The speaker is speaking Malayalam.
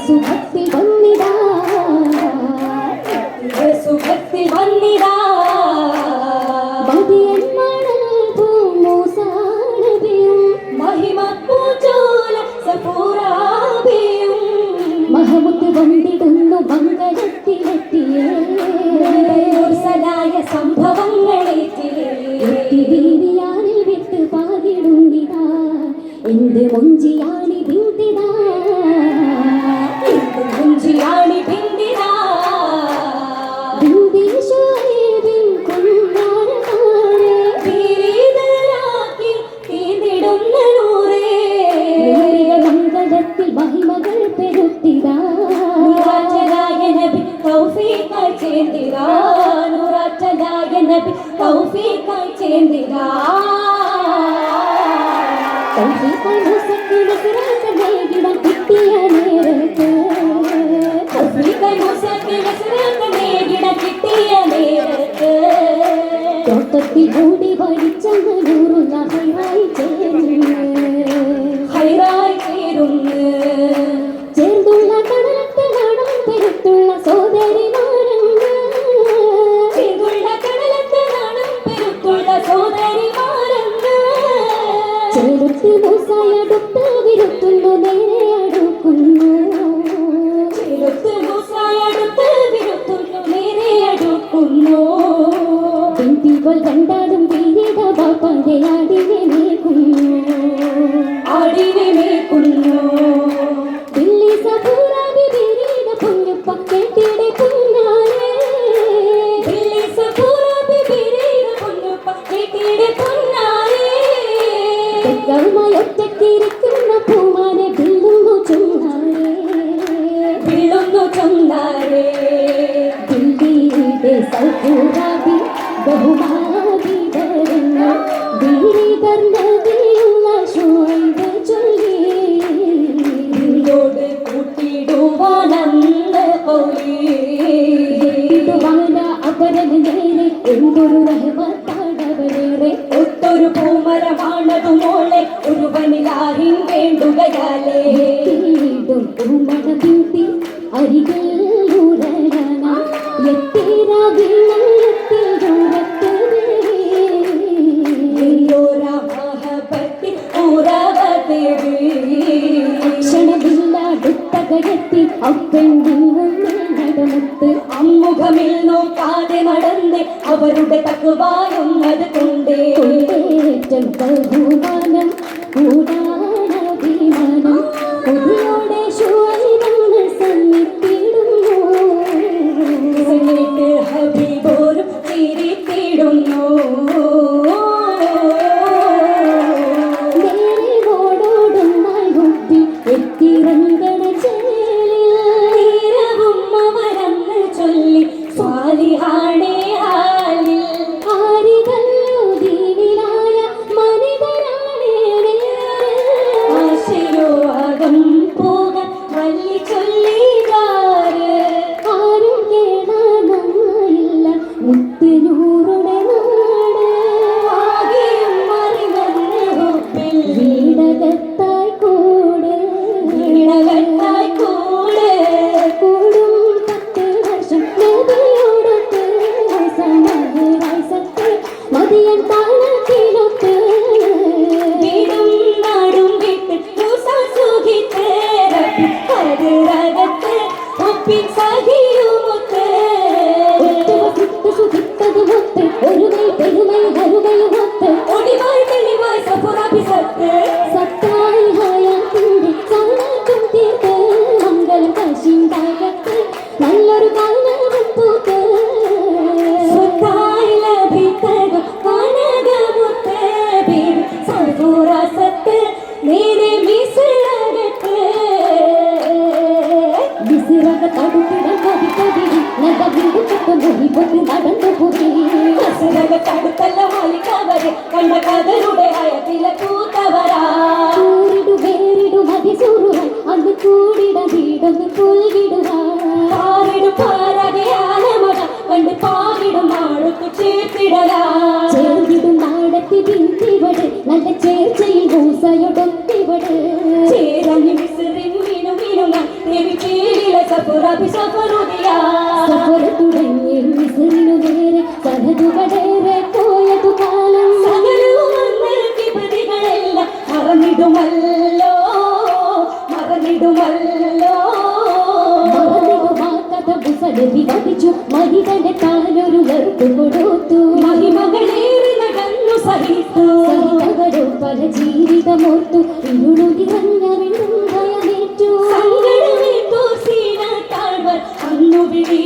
സുഖത്തിൽ വന്നിടാ സുഖത്തിൽ വന്നിടാ മതിയൻ മണൽ പൂമൂസാനബിയും മഹിമ പൂജോല സഫൂറാബിയും മഹമുത്ത് വന്നിടുന്നു മംഗളത്തിലെത്തിയേ സദായ സംഭവങ്ങളേറ്റിയേ ബീവിയാനിൽ വിട്ട് പാതിടുന്നിതാ എന്ത് മുഞ്ചിയാണി ബിന്ദിതാ എന്ത് മുഞ്ചിയാണി ബിന്ദിതാ ബിന്ദീശ്വരീബിൻ കുഞ്ഞാരനാരേ ബീരീതലാക്കി തീർന്നിടുന്ന നൂറേ നേരിയ മംഗളത്തിൽ മഹിമകൾ പെരുത്തിതാ നൂറാറ്റലായ നബി തൗഫീഖായി ചേർന്നിതാ നൂറാറ്റലായ നബി തൗഫീഖായി ചേർന്നിതാ തൗഫീഖായി മൂസക്കിന് സിറാജ് നേടിടാൻ കിട്ടിയ നേരത്ത് തൗഫീഖായി മൂസക്കിന് സിറാജ് നേടിടാൻ കിട്ടിയ നേരത്ത് തോട്ടത്തിൽ ഓടി പഠിച്ചങ്ങ് നൂറുള്ള ഹൈറായി ചേരുന്നു ചേർന്നുള്ള കടലത്ത് നാടൻ പെരുത്തുള്ള സോദരിമാരങ്ങ് ചേർന്നുള്ള കടലത്ത് നാടൻ പെരുത്തുള്ള സോദരിമാരങ്ങ് ചേർത്ത് മൂസായടുത്ത് വിരുത്തുന്നു നേരെ അടുക്കുന്നു ചേർത്ത് മൂസായടുത്ത് വിരുത്തുന്നു നേരെ അടുക്കുന്നു ബിന്ദികൾ കണ്ടാടും വീരിത ബാപ്പാന്റെ ആടിനെ മേക്കുന്നു ആടിനെ മേക്കുന്നു ദില്ലി സഫൂറാബി ബീരീത പൊന്നുപ്പ കേട്ടിടെ പൊന്നാരേ ദില്ലി സഫൂറാബി ബീരീത പൊന്നുപ്പ കേട്ടിടെ പൊന്നാരേ ഗൗമയ ഒറ്റക്കിരിക്കുന്ന പൂമാനെ ബില്ലുന്നു ചൊന്നാരേ ബില്ലുന്നു ചൊന്നാരേ ദില്ലിയുടെ സഫൂറാബി ബഹുമാതി വരുന്നു ബീരീതർ നദിയുള്ള ശുഐബ് ചൊല്ലി ോട് കൂട്ടിടുവാനന്ന് പോയിടുവാന അപരന് നേരെ എന്തൊരു റഹ്മത്താണവരേറെ ഒത്തൊരു പൂമരമാണതു മോളെ ഒരുവനിലാഹിൻ വേണ്ടുകയാലേ എത്തിയിടും പൂമഴ ബിന്ദി അരികിൽ ഉരയണ എത്തിരാവിലെത്തി ദൂരത്ത് ക്ഷണമില്ലാടുത്തകയത്തി അപ്പെണ്ടിങ്ങുത്ത് അമ്മുഖമിൽ നോക്കാതെ നടന്ന് അവരുടെ തക്കുവായും അത് കൊണ്ടേ ഏറ്റം ബഹുമാനം കൂടാനഭിമാനം കൊതിയോടെ ശുഐബ് സന്നിധിയിടുന്നു ഹബീബോരും ചിരിത്തിടുന്നു എത്തിറങ്ങണ ചേലിലും അവരന്ന് ചൊല്ലി സ്വാലിഹാണേ ഹാലിൽ ആരിതല്ലോ ദീനിലായ മനിതരാണേ ആശയോ അകം പോകാൻ വല്ലി ചൊല്ലികാര് ആരും കേടാനായില്ല മുത്തിനൂറുടെ നാട് ആകെയും മറിവന്ന് ഹുബിൽ വീടകത്തായി കൂട് വീടകത്തായി കൂട് കൂടും 10 വർഷം നബിയോടൊത്ത് സമാധിയായി സത്ത് മദിയൻ താളത്തിലൊത്ത് വീടും നാടും വിട്ട് മൂസ സുഖിത്ത് റബ്ബി ഹദറത്ത് ഒപ്പിൻ സഹിയുമൊത്ത് ഒത്തുവസിത്ത് സുഖിത്തത് മൊത്ത് ഒരുമൈ പെരുമൈ വരുമയുമൊത്ത് ഒടിവായി തെളിവായി സഫൂറാബി സത്ത് സത്തായി ഹയാത്തിന്റെ സഹനത്തും തീർത്ത് മംഗളം കശിണ്ടാകത്ത് നല്ലൊരു കാലവും പൂത്ത് സ്വത്തായി ലഭിത്തത് കാനകമുത്ത് ബീവി സഫൂറാ സത്ത് നേരെ മിസ്രകത്ത് മിസ്രകത്തടുത്തിടം കവിക്കവിടി നഗവിടുത്തൊക്കെ മുഹിപ്പൊത്ത് നടന്നു പോയി മിസ്രകത്തടുത്തല്ല മാലിക്കവര് കണ്ട കഥരുടെ ഹയത്തിലെ പൂത്തവരാ കൂരിടു വേറിടു മതി സുറുവൻ അന്ന് കൂടിട വീടൊന്ന് പുൽകിടുക പാരിടു പാര സഫർ തുടങ്ങി മിസ്രിനു നേരെ സനതുകളേറെ പോയതു കാലം സകലവും വിപതികളെല്ലാം മറന്നിടുമല്ലോ വിവരിച്ചു മഹിതന്റെ താനൊരു വെറുപ്പ് കൊടുത്തു മഹിമകളേറി നടന്നു സഹിത്തു സഹിതവരോ പല ജീവിതമോർത്തു ഇരുളു നിറഞ്ഞ വീണ്ടും ഭയമേറ്റു സങ്കടമേറ്റു സീന താഴ്വർ അന്നു വിളി